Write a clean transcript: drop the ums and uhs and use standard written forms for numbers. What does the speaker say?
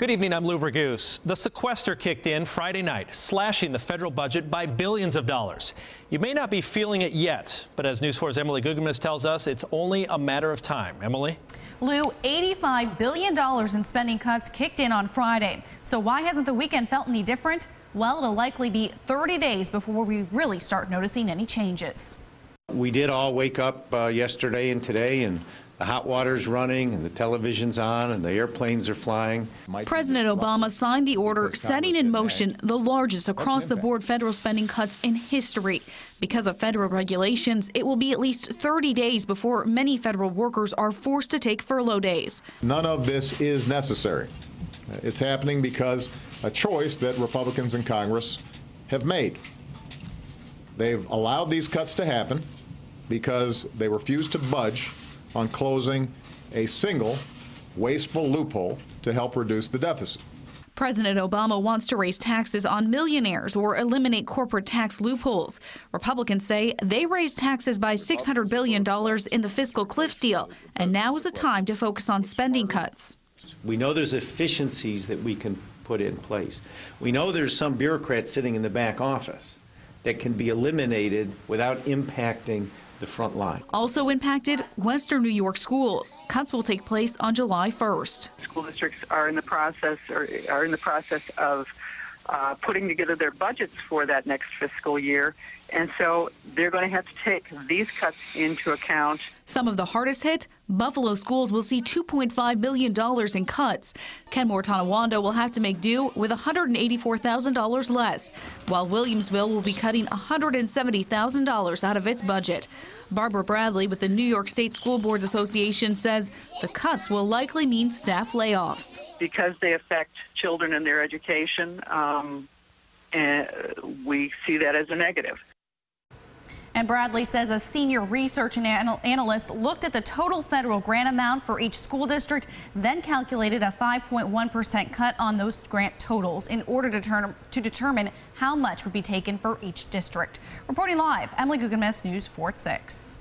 Good evening, I'm Lou Bergoose. The sequester kicked in Friday night, slashing the federal budget by billions of dollars. You may not be feeling it yet, but as News 4's Emily Gugelmas tells us, it's only a matter of time. Emily? Lou, $85 billion in spending cuts kicked in on Friday. So why hasn't the weekend felt any different? Well, it'll likely be 30 days before we really start noticing any changes. We did all wake up yesterday and today, and the hot water's running, and the television's on, and the airplanes are flying. President Obama signed the order setting in motion the largest across-the-board federal spending cuts in history. Because of federal regulations, it will be at least 30 days before many federal workers are forced to take furlough days. None of this is necessary. It's happening because a choice that Republicans in Congress have made. They've allowed these cuts to happen because they refuse to budge on closing a single wasteful loophole to help reduce the deficit. President Obama wants to raise taxes on millionaires or eliminate corporate tax loopholes. Republicans say they raised taxes by $600 billion in the fiscal cliff deal, and now is the time to focus on spending cuts. We know there's efficiencies that we can put in place. We know there's some bureaucrats sitting in the back office that can be eliminated without impacting the front line. Also impacted, Western New York schools. Cuts will take place on July 1st. School districts are in the process of putting together their budgets for that next fiscal year, and so they're going to have to take these cuts into account. Some of the hardest hit, Buffalo schools will see $2.5 million in cuts. Kenmore Tonawanda will have to make do with $184,000 less, while Williamsville will be cutting $170,000 out of its budget. Barbara Bradley with the New York State School Boards Association says the cuts will likely mean staff layoffs. Because they affect children and their education, and we see that as a negative. And Bradley says a senior research analyst looked at the total federal grant amount for each school district, then calculated a 5.1% cut on those grant totals in order to determine how much would be taken for each district. Reporting live, Emily Gugelmas, News 4 at 6.